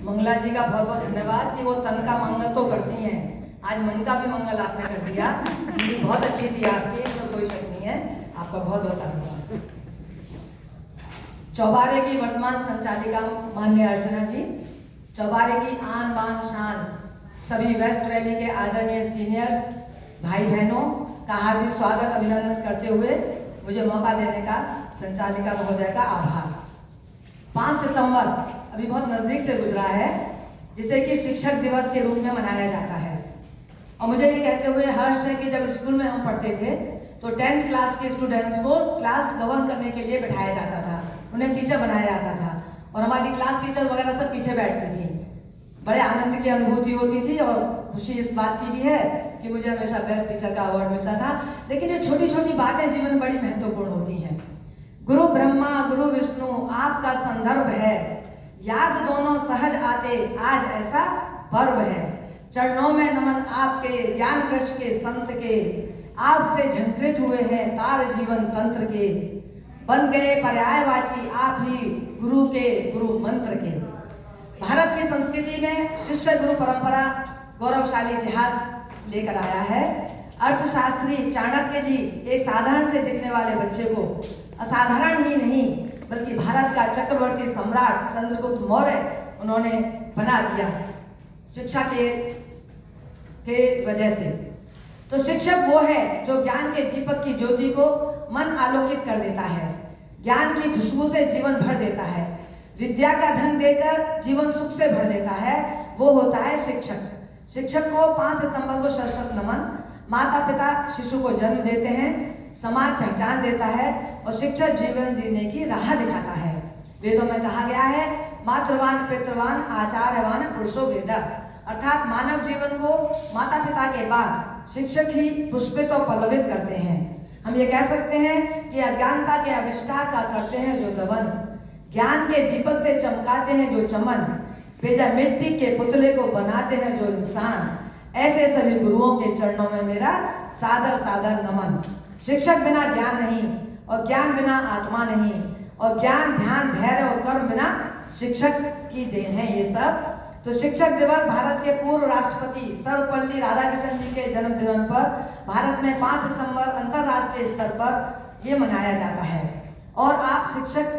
मंगला जी का बहुत बहुत धन्यवाद कि वो तन का मंगल तो करती हैं, आज मन का भी मंगल आपने कर दिया। हिंदी बहुत अच्छी थी आपकी, इसमें कोई शक नहीं है। आपका बहुत बहुत साधुवाद। चौबारे की वर्तमान संचालिका माननीय अर्चना जी, चौबारे की आन बान शान, सभी वेस्ट वैली के आदरणीय सीनियर्स भाई बहनों का हार्दिक स्वागत अभिनंदन करते हुए मुझे मौका देने का संचालिका महोदय का आभार। 5 सितंबर अभी बहुत नजदीक से गुजरा है, जिसे कि शिक्षक दिवस के रूप में मनाया जाता है। और मुझे ये कहते हुए हर्ष है कि जब स्कूल में हम पढ़ते थे तो 10th क्लास के स्टूडेंट्स को क्लास गवर्न करने के लिए बैठाया जाता था, उन्हें टीचर बनाया जाता था और हमारी क्लास टीचर वगैरह सब पीछे बैठती थी। बड़े आनंद की अनुभूति होती थी और खुशी इस बात की भी है कि मुझे हमेशा बेस्ट टीचर का अवार्ड मिलता था। लेकिन ये छोटी छोटी बातें जीवन में बड़ी महत्वपूर्ण होती हैं। गुरु ब्रह्मा गुरु विष्णु आपका संदर्भ है, याद दोनों सहज आते आज ऐसा पर्व है। चरणों में नमन आपके ज्ञान वृक्ष के संत के, आपसे झंकृत हुए हैं तार जीवन तंत्र के। बन गए पर्यायवाची आप ही गुरु के गुरु मंत्र के। भारत की संस्कृति में शिष्य गुरु परंपरा गौरवशाली इतिहास लेकर आया है। अर्थशास्त्री चाणक्य जी एक साधारण से दिखने वाले बच्चे को असाधारण ही नहीं बल्कि भारत का चक्रवर्ती सम्राट चंद्रगुप्त मौर्य उन्होंने बना दिया शिक्षा के वजह से। तो शिक्षक वो है जो ज्ञान के दीपक की ज्योति को मन आलोकित कर देता है, ज्ञान की खुशबू से जीवन भर देता है, विद्या का धन देकर जीवन सुख से भर देता है, वो होता है शिक्षक। शिक्षक को 5 सितंबर को शत नमन। माता पिता शिशु को जन्म देते हैं, समाज पहचान देता है और शिक्षक जीवन जीने की राह दिखाता है। वेदों में कहा गया है मातृवान पितृवान आचार्यवान पुरुषो वेद, अर्थात मानव जीवन को माता पिता के बाद शिक्षक ही पुष्पित और पल्लवित करते हैं। हम ये कह सकते हैं कि अज्ञानता के आविष्कार का करते हैं जो दमन, ज्ञान के दीपक से चमकाते हैं जो चमन, भेजा मिट्टी के पुतले को बनाते हैं जो इंसान। ऐसे सभी गुरुओं के चरणों में मेरा सादर सादर नमन। शिक्षक बिना ज्ञान नहीं और ज्ञान बिना आत्मा नहीं और ज्ञान ध्यान धैर्य और कर्म बिना शिक्षक की देन है ये सब। तो शिक्षक दिवस भारत के पूर्व राष्ट्रपति सर्वपल्ली राधाकृष्णन जी के जन्मदिन पर भारत में 5 सितंबर अंतरराष्ट्रीय स्तर पर यह मनाया जाता है। और आप शिक्षक,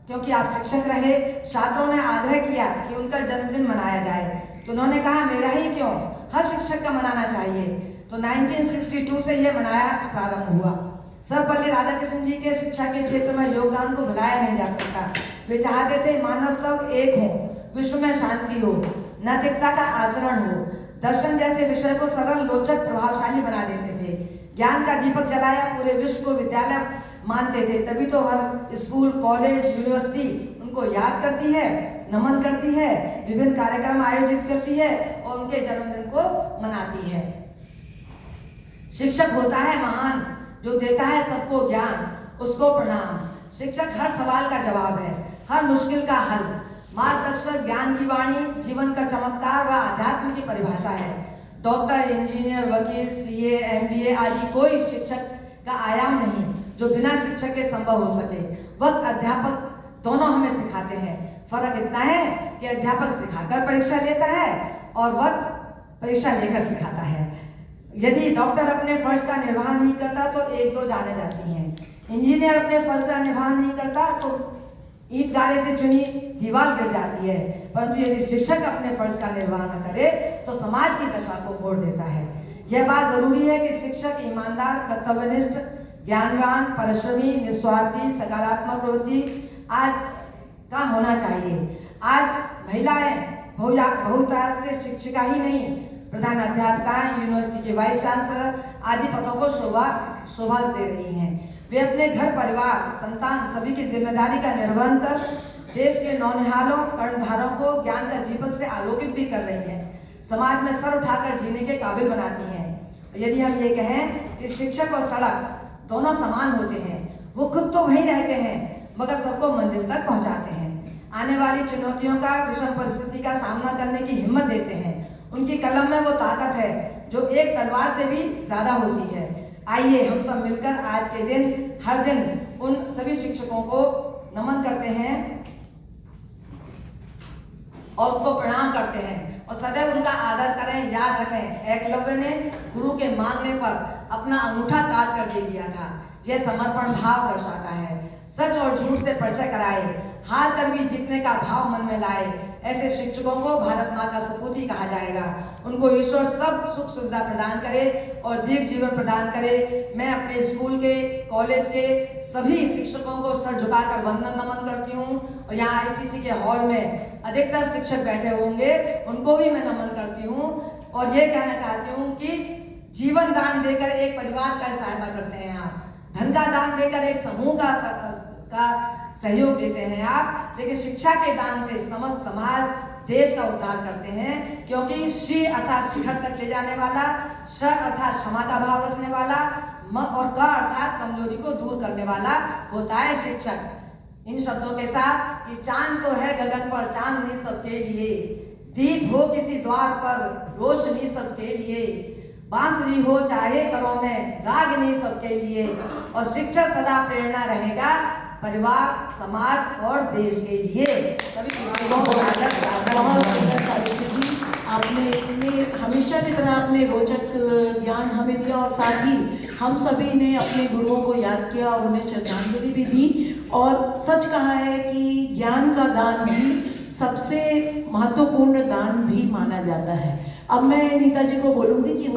क्योंकि आप शिक्षक रहे, छात्रों ने आग्रह किया कि उनका जन्मदिन मनाया जाए, तो उन्होंने कहा मेरा ही क्यों, हर शिक्षक का मनाना चाहिए। तो 1962 से यह मनाया प्रारंभ हुआ। सर्वपल्ली राधाकृष्णन जी के शिक्षा के क्षेत्र में योगदान को भुलाया नहीं जा सकता। वे चाहते थे मानव सब एक हो, विश्व में शांति हो, नैतिकता का आचरण हो, दर्शन जैसे विषय को सरल रोचक प्रभावशाली बना देते थे। ज्ञान का दीपक जलाया पूरे विश्व को विद्यालय मानते थे, तभी तो हर स्कूल कॉलेज यूनिवर्सिटी उनको याद करती है, नमन करती है, विभिन्न कार्यक्रम आयोजित करती है और उनके जन्मदिन को मनाती है। शिक्षक होता है महान जो देता है सबको ज्ञान, उसको प्रणाम। शिक्षक हर सवाल का जवाब है, हर मुश्किल का हल, मार्गदर्शक, ज्ञान की वाणी, जीवन का चमत्कार व अध्यात्म की परिभाषा है। डॉक्टर, इंजीनियर, वकील, सीए, एमबीए आदि कोई शिक्षक का आयाम नहीं जो बिना शिक्षक के संभव हो सके। वक्त अध्यापक दोनों हमें सिखाते हैं, फर्क इतना है कि अध्यापक सिखाकर परीक्षा लेता है और वक्त परीक्षा लेकर सिखाता है। यदि डॉक्टर अपने फर्ज का निर्वाह नहीं करता तो 1-2 जाने जाती हैं, इंजीनियर अपने फर्ज का निर्वाह नहीं करता तो ईंट गारे से चुनी दीवार गिर जाती है। परंतु यदि शिक्षक अपने फर्ज का निर्वाह न करे तो समाज की दशा को मोड़ देता है। यह बात जरूरी है कि शिक्षक ईमानदार, कर्तव्यनिष्ठ, ज्ञानवान, परिश्रमी, निस्वार्थी, सकारात्मक प्रवृत्ति आज का होना चाहिए। आज महिलाएं बहुतायत से शिक्षिका ही नहीं, प्रधान अध्यापिका, यूनिवर्सिटी के वाइस चांसलर आदि पदों को शोभा दे रही हैं। वे अपने घर परिवार संतान सभी की जिम्मेदारी का निर्वहन कर देश के नौनिहालों कर्णधारों को ज्ञान का दीपक से आलोकित भी कर रही हैं, समाज में सर उठाकर जीने के काबिल बनाती हैं। यदि हम ये कहें कि शिक्षक और सड़क दोनों समान होते हैं, वो खुद तो वहीं रहते हैं मगर सबको मंजिल तक पहुंचाते हैं, आने वाली चुनौतियों का, विषम परिस्थिति का सामना करने की हिम्मत देते हैं। उनकी कलम में वो ताकत है जो एक तलवार से भी ज्यादा होती है। आइए हम सब मिलकर आज के दिन हर दिन उन सभी शिक्षकों को नमन करते हैं। और उनको प्रणाम करते हैं और सदैव उनका आदर करें। याद रखें, एकलव्य ने गुरु के मांगने पर अपना अंगूठा काट कर दे दिया था। यह समर्पण भाव दर्शाता है। सच और झूठ से परिचय कराए, हार कर भी जीतने का भाव मन में लाए, ऐसे शिक्षकों को भारत माँ का सपूत ही कहा जाएगा। उनको ईश्वर सब सुख सुविधा प्रदान करे और दीर्घ जीवन प्रदान करे। मैं अपने स्कूल के, कॉलेज के सभी शिक्षकों को सर झुकाकर वंदन नमन करती हूँ और यहाँ आईसीसी के हॉल में अधिकतर शिक्षक बैठे होंगे, उनको भी मैं नमन करती हूँ और ये कहना चाहती हूँ कि जीवन दान देकर एक परिवार का सहायता करते हैं आप, धन का दान देकर एक समूह का सहयोग देते हैं आप, लेकिन शिक्षा के दान से समस्त समाज, देश का उद्धार करते हैं। क्योंकि शी अर्थात शिखर तक ले जाने वाला, श अर्थात क्षमा का भाव रखने वाला, म और क अर्थात कमजोरी को दूर करने वाला होता है शिक्षक। इन शब्दों के साथ कि चांद तो है गगन पर चांदनी सबके लिए, दीप हो किसी द्वार पर रोशनी सबके लिए, बांसुरी हो चाहे करों में रागनी सबके लिए, और शिक्षा सदा प्रेरणा रहेगा परिवार, समाज और देश के लिए। सभी बहुत सुंदर सावित्री जी, आपने इतने हमेशा की तरह आपने रोचक ज्ञान हमें दिया और साथ ही हम सभी ने अपने गुरुओं को याद किया और उन्हें श्रद्धांजलि भी दी। और सच कहा है कि ज्ञान का दान भी सबसे महत्वपूर्ण दान भी माना जाता है। अब मैं नीता जी को बोलूंगी कि वो